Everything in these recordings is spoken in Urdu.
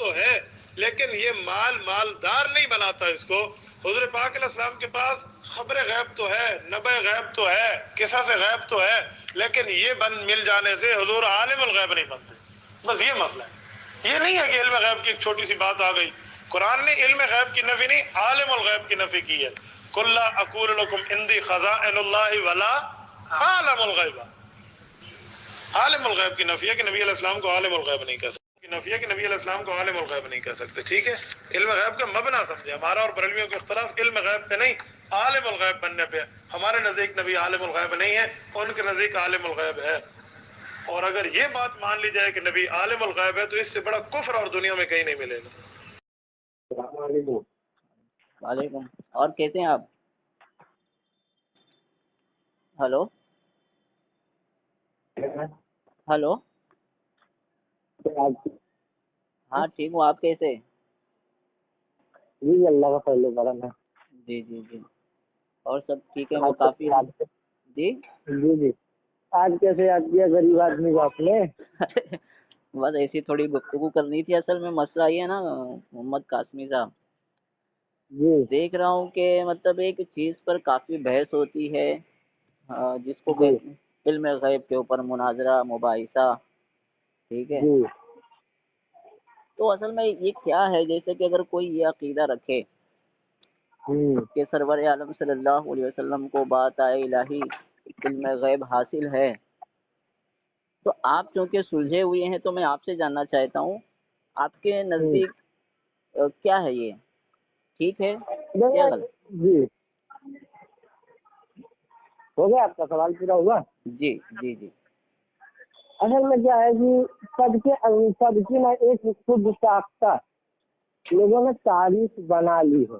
تو ہے لیکن یہ مالدار نہیں بناتا اس کو. حضور پاک علیہ السلام کے پاس خبر غیب تو ہے، نبع غیب تو ہے، قصص غیب تو ہے، لیکن یہ مل جانے سے حضور عالم الغیب نہیں بنتے. بس یہ مسئلہ ہے. یہ نہیں ہے کہ علم غیب کی ایک چھوٹی سی بات آ گئی. قرآن نے علم غیب کی نفی نہیں، عالم الغیب کی نفی کی ہے. قل لا اقول لکم عندی خزائن اللہ ولا عالم الغیب. عالم الغیب کی نفی ہے کہ نبی علیہ السلام کو عالم الغیب نہیں کہہ سکتے. نفی ہے کہ نبی علیہ السلام کو عالم الغیب نہیں کہہ سکتے. ٹھیک ہے، علم غیب کا مبنا سمجھے. ہمارا اور بریلویوں کے اختلاف علم غیب پہ نہیں، عالم الغیب بننے پہ. ہمارے نزدیک نبی عالم الغیب نہیں ہے، ان کے نزدیک عالم الغیب ہے. اور اگر یہ بات مان لی جائے کہ نبی عالم الغیب ہے تو اس سے بڑا کفر اور دنیا میں کہیں نہیں ملے گا. السلام علیکم. وعلیکم. اور کیسے ہیں آپ؟ Hello hello. ہاں ٹھیک ہوں، آپ کیسے؟ جی اللہ کا فضل و کرم ہے. جی جی جی. اور سب ٹھیک ہے؟ وہ کافی جی جی جی. آج کیسے یاد کیا غریب آدمی کو آپ نے؟ بس ایسی تھوڑی گفتگو کرنی تھی. اصل میں مسئلہ یہ ہے نا محمد قاسمی صاحب، جی دیکھ رہا ہوں کہ مطلب ایک چیز پر کافی بحث ہوتی ہے جس کو جی کہتے ہیں علم غیب کے اوپر مناظرہ مباحثہ. ٹھیک ہے، جی تو اصل میں یہ کیا ہے، جیسے کہ اگر کوئی یہ عقیدہ رکھے کہ سرور عالم صلی اللہ علیہ وسلم کو بات الہی علم غیب حاصل ہے، تو آپ چونکہ سلجھے ہوئے ہیں تو میں آپ سے جاننا چاہتا ہوں آپ کے نزدیک کیا ہے، یہ ٹھیک ہے یا غلط؟ جی ہو گیا آپ کا سوال پورا ہوا؟ جی جی جی. اصل میں کیا ہے کہ سب کی نا ایک خود ساختہ لوگوں نے تعریف بنا لی ہے.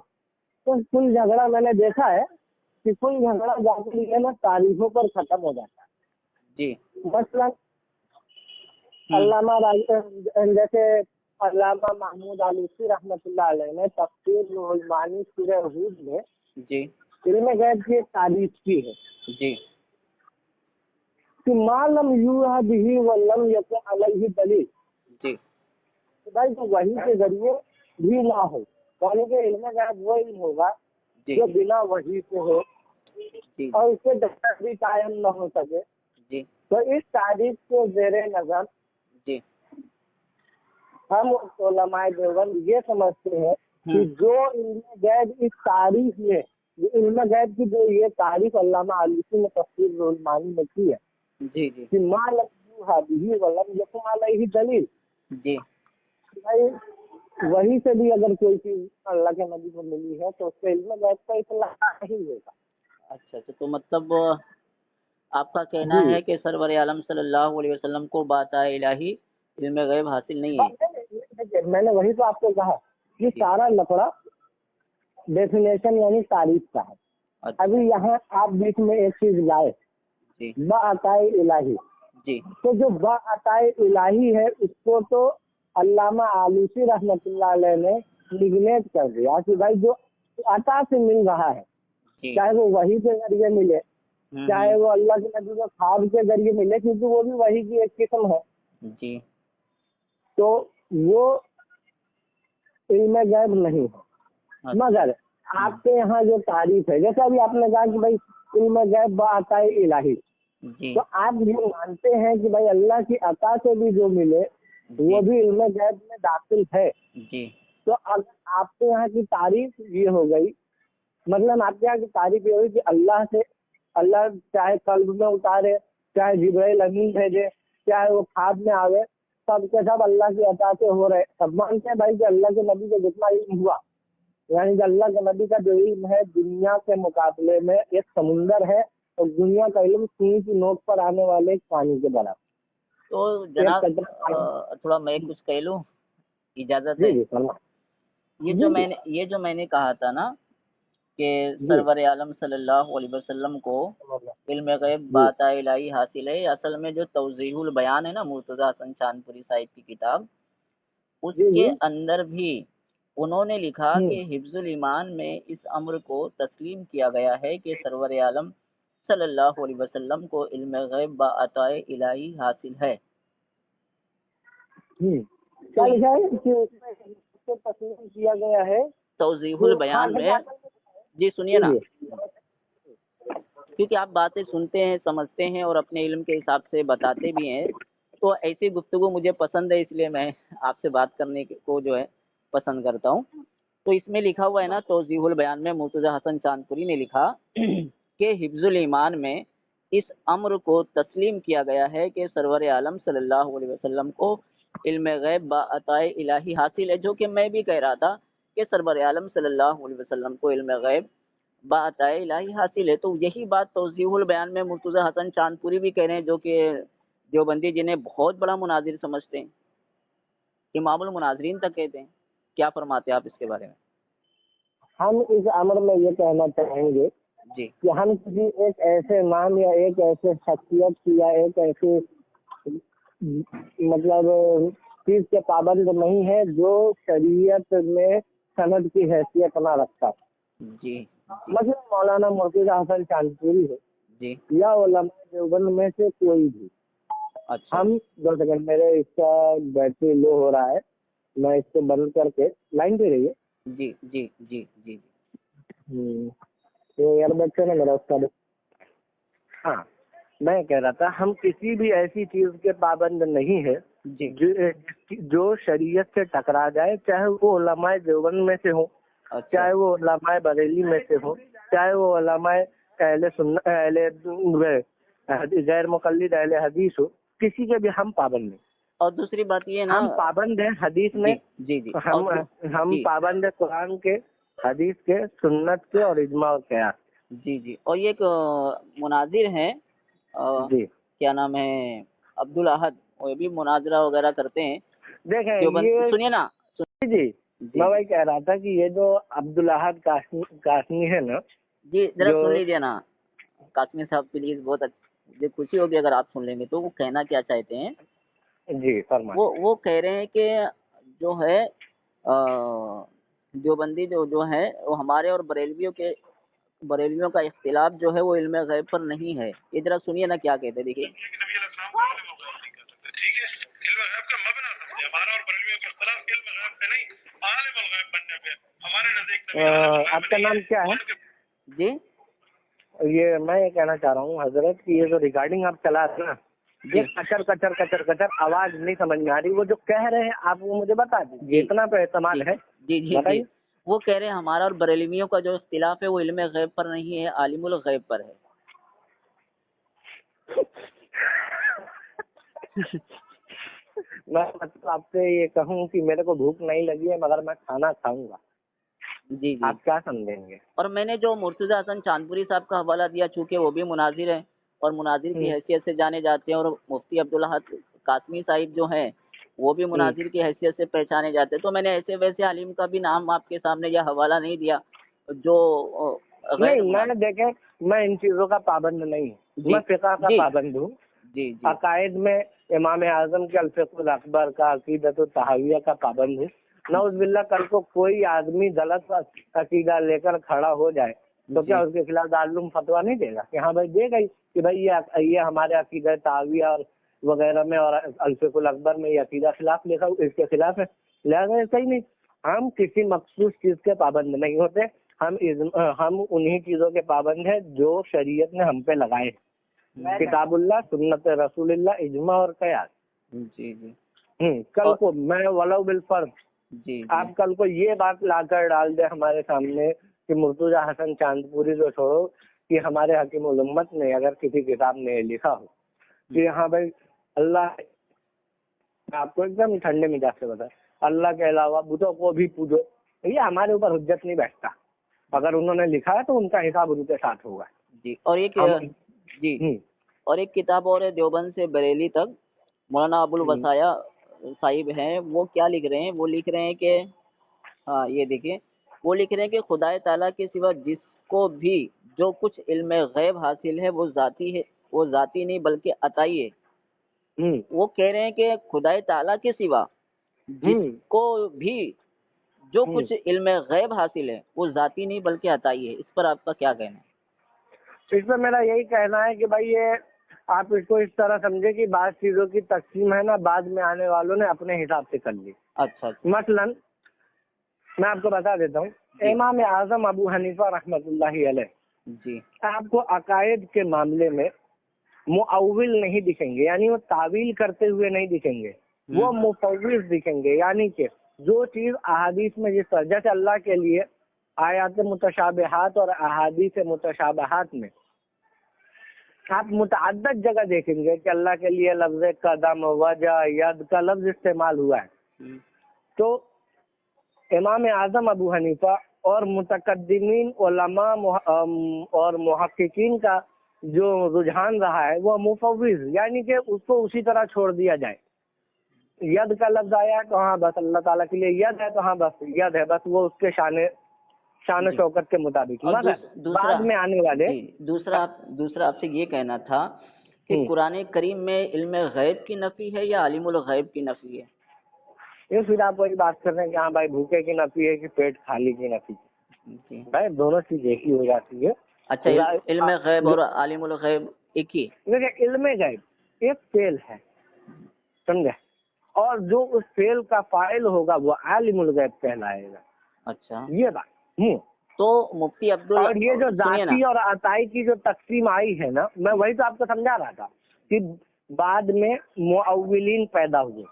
تو کل جھگڑا میں نے دیکھا ہے کہ کوئی جھگڑا جا کے نا تعریفوں پر ختم ہو جاتا ہے. جی مثلا علامہ جیسے علامہ محمود آلوسی رحمۃ اللہ علیہ نے تفسیر روح المعانی سورہ ہود میں جی علم غیب کی ایک تعریف کی ہے جی کہ ما لم یوحى به ولم یکن علیہ دلیل. جی بھائی تو وحی کے ذریعے بھی نہ ہو، یعنی کہ علم غیب وہ علم ہوگا جو بنا وحی سے ہو اور اس سے دستخط بھی قائم نہ ہو سکے. تو اس تعریف کو زیر نظر ہم علماء دیوبند یہ سمجھتے ہیں کہ جو علم غیب اس تعریف میں علم غیب کی جو یہ تعریف علامہ آلوسی نے تفسیر روح المعانی میں کی ہے کہ ما لم یوحى به ولم یکن علیہ دلیل. بھائی وہی سے بھی اگر کوئی چیز اللہ کے نبی کو ملی ہے تو اس سے علم غیب کا اطلاع نہیں ہوگا. اچھا اچھا. تو مطلب آپ کا کہنا ہے کہ سرور عالم صلی اللہ علیہ وسلم کو بات الہی علم غیب حاصل نہیں ہے. میں نے وہی تو آپ کو کہا کہ سارا لفڑا ڈیفینیشن یعنی تعریف کا ہے. ابھی یہاں آپ بیچ میں ایک چیز لائے بعطائے الہی، تو جو بعطائے الہی ہے اس کو تو علامہ آلوسی رحمۃ اللہ علیہ نے نگلیکٹ کر دیا کہ بھائی جو عطا سے مل رہا ہے چاہے وہ وحی کے ذریعے ملے چاہے وہ اللہ کے نبی کو خواب کے ذریعے ملے، کیونکہ وہ بھی وحی کی ایک قسم ہے، تو وہ علم غیب نہیں ہے. مگر آپ کے یہاں جو تعریف ہے جیسا بھی آپ نے کہا کہ بھائی علم غیب بعطائے الہی، تو آپ یہ مانتے ہیں کہ بھائی اللہ کی عطا سے بھی جو ملے وہ بھی علم غیب میں داخل ہے. تو اگر آپ کے یہاں کی تعریف یہ ہو گئی، مطلب آپ کے یہاں کی تعریف یہ ہوئی کہ اللہ سے اللہ چاہے قلب میں اتارے، چاہے جبرائیل امین بھیجے، چاہے وہ خواب میں آوے، سب کے سب اللہ کی عطا سے ہو رہے. سب مانتے ہیں بھائی کہ اللہ کے نبی کو جتنا علم ہوا، یعنی کہ اللہ کے نبی کا جو علم ہے دنیا کے مقابلے میں ایک سمندر ہے اور دنیا کا علم سوئی کی نوک پر آنے والے ایک پانی کے برابر. تو جناب تھوڑا میں کچھ کہہ لوں، اجازت ہے؟ یہ جو میں نے کہا تھا نا کہ سرور عالم صلی اللہ علیہ وسلم کو علم غیب بات الہی حاصل ہے، اصل میں جو توضیح البیان ہے نا مرتضی حسن چاندپوری صاحب کی کتاب، اس کے اندر بھی انہوں نے لکھا کہ حفظ الایمان میں اس امر کو تسلیم کیا گیا ہے کہ سرور عالم صلی اللہ علیہ وسلم کو علم غیب بعطائے الہی حاصل ہے. سے تسلیم کیا گیا ہے توضیح البیان میں. جی سنیے نا، کیونکہ آپ باتیں سنتے ہیں، سمجھتے ہیں اور اپنے علم کے حساب سے بتاتے بھی ہیں، تو ایسی گفتگو مجھے پسند ہے، اس لیے میں آپ سے بات کرنے کو جو ہے پسند کرتا ہوں. تو اس میں لکھا ہوا ہے نا، توضیح البیان میں مرتضی حسن چاندپوری نے لکھا کہ حفظ الایمان میں اس امر کو تسلیم کیا گیا ہے کہ سرور عالم صلی اللہ علیہ وسلم کو علم غیب بعطائے الہی حاصل ہے، جو کہ میں بھی کہہ رہا تھا کہ سرور عالم صلی اللہ علیہ وسلم کو علم غیب بعطائے الہی حاصل ہے. تو یہی بات توضیح البیان میں مرتضی حسن چاندپوری بھی کہہ رہے ہیں، جو کہ دیوبندی جنہیں بہت بڑا مناظر سمجھتے ہیں، امام المناظرین تک کہتے ہیں. کیا فرماتے ہیں آپ اس کے بارے میں؟ ہم اس امر میں یہ کہنا چاہیں گے جی کہ ہم کسی ایک ایسے نام یا ایک ایسے شخصیت کی یا ایک ایسے مطلب چیز کے پابند نہیں ہے جو شریعت میں سند کی حیثیت نہ رکھتا. جی مثلا مولانا مرتضی حسن چاندپوری ہے جی یا علماء دیوبند میں سے کوئی بھی. اچھا ہم 2 سیکنڈ، میرے اس کا بیٹری لو ہو رہا ہے، میں اس کو بند کر کے لائن پہ رہیے. جی جی جی جی تو ایئر بیگ سے نا میرا اس کا. ہاں میں کہہ رہا تھا ہم کسی بھی ایسی چیز کے پابند نہیں ہے جی جو شریعت سے ٹکرا جائے، چاہے وہ علماء دیوبند میں سے ہو، اچھا چاہے وہ علماء بریلی میں سے ہو، چاہے وہ علماء اہل غیر مقلد اہل حدیث ہو، کسی کے بھی ہم پابند نہیں. اور دوسری بات یہ نا، ہم پابند ہیں حدیث میں، جی جی ہم پابند ہیں قرآن کے، حدیث کے، سنت کے اور اجماع اور قیاس. جی جی. اور یہ ایک مناظر ہیں، جی کیا نام ہے، عبدالاحد، وہ بھی مناظرہ وغیرہ کرتے ہیں. دیکھیں یہ سنیے نا، جی میں وہی کہہ رہا تھا کہ یہ جو عبدالاحد قاسمی ہے نا، جی ذرا جو سن لیجیے نا قاسمی صاحب، پلیز، بہت مجھے خوشی ہوگی اگر آپ سن لیں گے. تو وہ کہنا کیا چاہتے ہیں، جی فرمائیں. وہ کہہ رہے ہیں کہ جو ہے دیوبندی جو ہے وہ ہمارے اور بریلویوں کا اختلاف جو ہے وہ علم غیب پر نہیں ہے. ادھر سنیے نا کیا کہتے ہیں، دیکھیے. ٹھیک ہے، علم غیب کا مبنا سمجھے، ہمارا اور بریلویوں کا اختلاف علم غیب پہ نہیں، عالم الغیب بننے پہ. ہمارے نزدیک آپ کا نام کیا ہے؟ جی یہ میں یہ کہنا چاہ رہا ہوں حضرت کہ یہ جو ریکارڈنگ آپ چلا رہے ہیں نا، یہ کچر کچر کچر کچر آواز نہیں سمجھ میں آ رہی. وہ جو کہہ رہے ہیں آپ وہ مجھے بتا دیجیے، اتنا پہ اعتماد ہے. جی جی جی. وہ کہہ رہے ہیں ہمارا اور بریلویوں کا جو اختلاف ہے وہ علم غیب پر نہیں ہے، عالم الغیب پر ہے. میں مطلب آپ سے یہ کہوں کہ میرے کو بھوک نہیں لگی ہے مگر میں کھانا کھاؤں گا. جی جی. آپ کیا سمجھیں گے؟ اور میں نے جو مرتضی حسن چاندپوری صاحب کا حوالہ دیا، چونکہ وہ بھی مناظر ہیں اور مناظر کی حیثیت سے جانے جاتے ہیں، اور مفتی عبدالاحد قاسمی صاحب جو ہیں وہ بھی مناظر کی حیثیت سے پہچانے جاتے ہیں. تو میں نے ایسے ویسے عالم کا بھی نام آپ کے سامنے یہ حوالہ نہیں دیا جو نہیں. میں دیکھیں میں ان چیزوں کا پابند نہیں ہوں، میں فقہ کا پابند ہوں. جی جی. عقائد میں امام اعظم کے الفقہ الاکبر کا، عقیدت الطحاویہ کا پابند ہوں. نعوذ باللہ کل کو کوئی آدمی غلط عقیدہ لے کر کھڑا ہو جائے تو کیا اس کے خلاف دارالعلوم فتویٰ نہیں دے گا؟ کہ ہاں بھائی دے گئی کہ بھائی یہ ہمارے عقیدہ طحاویہ اور وغیرہ میں اور الفقہ الاکبر میں یہ عقیدہ خلاف لکھا اس کے خلاف ہے. لہٰذا صحیح نہیں. ہم کسی مخصوص چیز کے پابند نہیں ہوتے، ہم انہی چیزوں کے پابند ہیں جو شریعت نے ہم پہ لگائے، کتاب اللہ، سنت رسول اللہ، اجماع اور قیاس. جی جی. کل کو میں ولو بالفرض جی آپ کل کو یہ بات لا کر ڈال دے ہمارے سامنے کہ مرتضی حسن چاندپوری جو چھوڑو کہ ہمارے حکیم الامت نے اگر کسی کتاب میں لکھا ہو کہ ہاں بھائی اللہ، آپ کو ایک دم ٹھنڈے مزاج سے بتا، اللہ کے علاوہ بتوں کو بھی پوجو، یہ ہمارے اوپر حجت نہیں بیٹھتا. اگر انہوں نے لکھا ہے تو ان کا حساب ان کے ساتھ ہوگا. جی. اور ایک کتاب اور ہے دیوبند سے بریلی تک، مولانا ابو الوصایا صاحب ہیں، وہ کیا لکھ رہے ہیں؟ وہ لکھ رہے ہیں کہ ہاں یہ دیکھیں، وہ لکھ رہے ہیں کہ خدا تعالیٰ کے سوا جس کو بھی جو کچھ علم غیب حاصل ہے وہ ذاتی ہے، وہ ذاتی نہیں بلکہ عطائی ہے. وہ کہہ رہے ہیں کہ خدا تعالیٰ کے سوا جس کو بھی جو کچھ علم غیب حاصل ہے وہ ذاتی نہیں بلکہ عطائی ہے. اس پر آپ کا کیا کہنا ہے؟ اس پر میرا یہی کہنا ہے کہ بھائی یہ آپ اس کو اس طرح سمجھے کہ بعض چیزوں کی تقسیم ہے نا بعد میں آنے والوں نے اپنے حساب سے کر لی. اچھا. مثلاً میں آپ کو بتا دیتا ہوں. امام اعظم ابو حنیفہ رحمۃ اللہ علیہ جی آپ کو عقائد کے معاملے میں مؤول نہیں دکھیں گے, یعنی وہ تعویل کرتے ہوئے نہیں دکھیں گے, وہ مفوض دکھیں گے. یعنی کہ جو چیز احادیث میں جس طرح, جیسے اللہ کے لیے آیات متشابہات اور احادیث متشابہات میں آپ متعدد جگہ دیکھیں گے کہ اللہ کے لیے لفظ قدم, وجہ, ید کا لفظ استعمال ہوا ہے. تو امام اعظم ابو حنیفہ اور متقدمین علماء اور محققین کا جو رجحان رہا ہے وہ مفوض, یعنی کہ اس کو اسی طرح چھوڑ دیا جائے. ید کا لفظ آیا تو ہاں بس اللہ تعالیٰ کے لیے ید ہے, تو ہاں بس ید ہے, بس وہ اس کے شان شوکت کے مطابق. بعد میں آنے والے دوسرا آپ سے یہ کہنا تھا کہ قرآن کریم میں علم غیب کی نفی ہے یا عالم الغیب کی نفی ہے؟ یہ پھر آپ وہی بات کر رہے ہیں کہ ہاں بھائی بھوکے کی نفی ہے کہ پیٹ خالی کی نفی ہے. بھائی دونوں چیز ایک ہی ہو جاتی ہے. اچھا, علم غیب اور عالم الغیب ایک ہی؟ دیکھیں, علم غیب ایک فعل ہے, سمجھے, اور جو اس فعل کا فاعل ہوگا وہ عالم الغیب کہلائے گا. اچھا, یہ بات. تو مفتی اور یہ جو ذاتی اور عطائی کی جو تقسیم آئی ہے نا, میں وہی تو آپ کو سمجھا رہا تھا کہ بعد میں مؤولین پیدا ہوئے,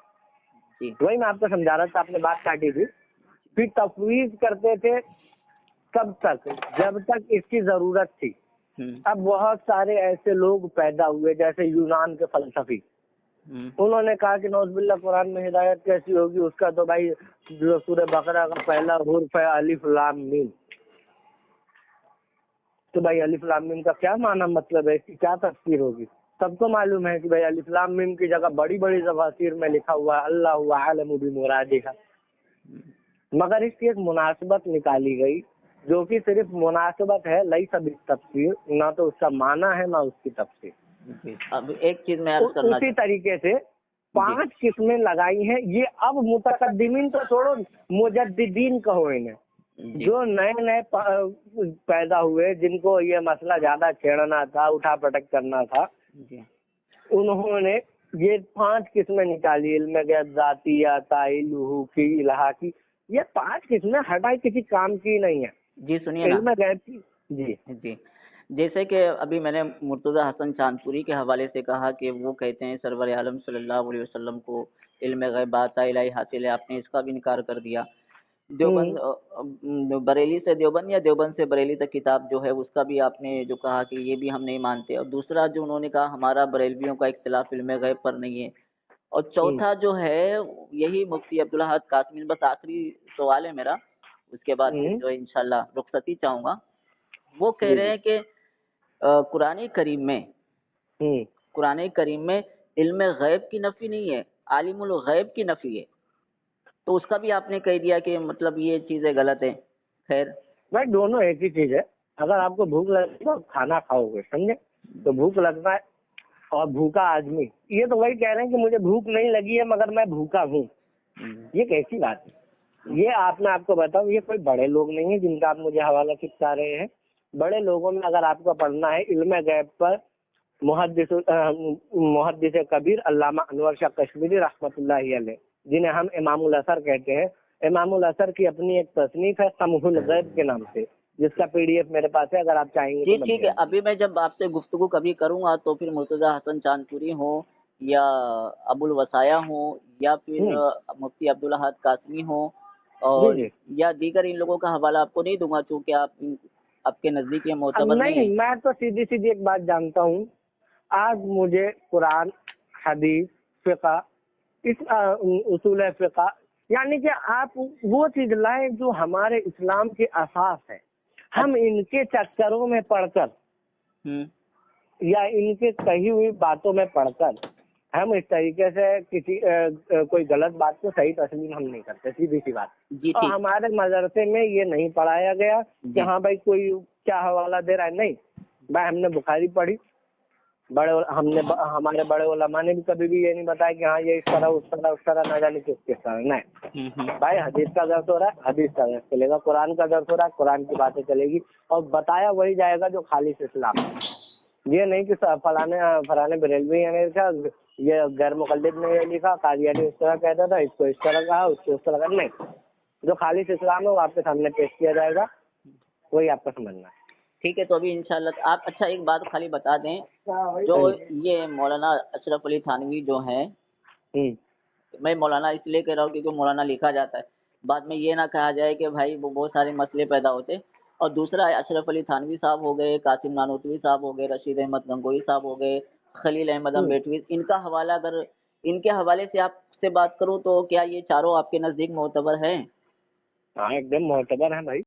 وہی میں آپ کو سمجھا رہا تھا, آپ نے بات کاٹی تھی. پھر تفویض کرتے تھے کب تک, جب تک اس کی ضرورت تھی. اب بہت سارے ایسے لوگ پیدا ہوئے جیسے یونان کے فلسفی, انہوں نے کہا کہ نعوذ باللہ قرآن میں ہدایت کیسی ہوگی, اس کا تو بھائی جو سورہ بقرہ کا پہلا حرف ہے الف لام میم, تو بھائی الف لام میم کا کیا معنی, مطلب ہے, اس کی کیا تفسیر ہوگی. سب کو معلوم ہے کہ بھائی الف لام میم کی جگہ بڑی بڑی تفاسیر میں لکھا ہوا ہے اللہ اعلم بمرادہ, مگر اس کی ایک مناسبت نکالی گئی جو کہ صرف مناسبت ہے, لیس بالتفسیر, نہ تو اس کا معنی ہے نہ اس کی تفسیر. اب ایک چیز میں عرض کرنا, اسی طریقے سے 5 قسمیں لگائی ہیں. یہ اب متقدمین تو چھوڑو, مجددین کہو انہیں, جو نئے پیدا ہوئے, جن کو یہ مسئلہ زیادہ چھیڑنا تھا, اٹھا پٹک کرنا تھا, انہوں نے یہ 5 قسمیں نکالی. علم غیب, ذاتیہ, تعیل, لحوقی, الہاقی. یہ 5 قسمیں ہٹائی کسی کام کی نہیں ہے. جی سنیے علم غیب کی. جی جیسے کہ ابھی میں نے مرتضی حسن چاندپوری کے حوالے سے کہا کہ وہ کہتے ہیں سرور عالم صلی اللہ علیہ وسلم کو علم غیب عطا الہی حاصل ہے, آپ نے اس کا بھی انکار کر دیا. دیوبند بریلی سے دیوبند یا دیوبند سے بریلی تک کتاب جو ہے اس کا بھی آپ نے جو کہا کہ یہ بھی ہم نہیں مانتے. اور دوسرا جو انہوں نے کہا ہمارا بریلویوں کا اختلاف علم غیب پر نہیں ہے. اور چوتھا جو ہے یہی مفتی عبدالاحد قاسمی. بس آخری سوال ہے میرا, اس کے بعد جو انشاءاللہ رخصتی چاہوں گا. وہ کہہ رہے ہیں کہ قرآن کریم میں علم غیب کی نفی نہیں ہے, عالم الغیب کی نفی ہے. تو اس کا بھی آپ نے کہہ دیا کہ مطلب یہ چیزیں غلط ہیں. خیر بھائی دونوں ایک ہی چیز ہے. اگر آپ کو بھوک لگے تو کھانا کھاؤ گے, سمجھے, تو بھوک لگتا ہے, اور بھوکا آدمی یہ تو وہی کہہ رہے ہیں کہ مجھے بھوک نہیں لگی ہے مگر میں بھوکا ہوں. یہ کیسی بات ہے؟ یہ میں آپ کو بتاؤں, یہ کوئی بڑے لوگ نہیں ہیں جن کا آپ مجھے حوالہ کھچا رہے ہیں. بڑے لوگوں میں اگر آپ کو پڑھنا ہے علم غیب پر, محدث کبیر علامہ انور شاہ کشمیری رحمۃ اللہ علیہ, جنہیں ہم امام الاثر کہتے ہیں. امام الاثر کی اپنی ایک تصنیف ہے سمح الغیب کے نام سے, جس کا PDF میرے پاس ہے, اگر آپ چاہیں گے. جی ٹھیک ہے, ابھی میں جب آپ سے گفتگو کبھی کروں گا تو پھر مرتضی حسن چاندپوری ہوں یا ابو الوسایا ہوں یا پھر مفتی عبدالاحد قاسمی ہوں اور یا دیگر ان لوگوں کا حوالہ آپ کو نہیں دوں گا, چونکہ آپ کے نزدیک یہ معتبر نہیں ہے. میں تو سیدھی ایک بات جانتا ہوں, آج مجھے قرآن, حدیث, فقہ, اصول فقہ, یعنی کہ آپ وہ چیز لائیں جو ہمارے اسلام کے اساس ہے. ہم ان کے چکروں میں پڑھ کر یا ان کے کہی ہوئی باتوں میں پڑھ کر ہم اس طریقے سے کسی کوئی غلط بات کو صحیح تسلیم ہم نہیں کرتے, سیدھی سی بات. اور ہمارے مدرسے میں یہ نہیں پڑھایا گیا کہ ہاں بھائی کوئی کیا حوالہ دے رہا ہے, نہیں بھائی. ہم نے بخاری پڑھی, ہمارے بڑے علماء نے بھی کبھی بھی یہ نہیں بتایا کہ ہاں یہ اس طرح نہ جانے کس طرح. نہیں بھائی, حدیث کا درس ہو رہا ہے, حدیث کا درس چلے گا. قرآن کا درس ہو رہا ہے, قرآن کی باتیں چلے گی, اور بتایا وہی جائے گا جو خالص اسلام. یہ نہیں کہ فلانے بریلوی نے لکھا, یہ غیر مقلد نے یہ لکھا, قادیانی اس طرح کہتا تھا, اس کو اس طرح کہا, اس کو اس طرح کہا. نہیں, جو خالص اسلام ہے وہ آپ کے سامنے پیش کیا جائے گا، وہی آپ کو سمجھنا ہے. ٹھیک ہے. تو ابھی انشاءاللہ آپ اچھا ایک بات خالی بتا دیں، جو یہ مولانا اشرف علی تھانوی جو ہیں، میں مولانا اس لیے کہہ رہا ہوں کیونکہ مولانا لکھا جاتا ہے، بعد میں یہ نہ کہا جائے کہ بھائی وہ بہت سارے مسئلے پیدا ہوتے. اور دوسرا اشرف علی تھانوی صاحب ہو گئے، قاسم نانوتوی صاحب ہو گئے، رشید احمد گنگوئی صاحب ہو گئے، خلیل احمد امبیٹوی، ان کا حوالہ اگر ان کے حوالے سے آپ سے بات کروں تو کیا یہ چاروں آپ کے نزدیک معتبر ہیں؟ ہاں ایک دم معتبر ہے بھائی.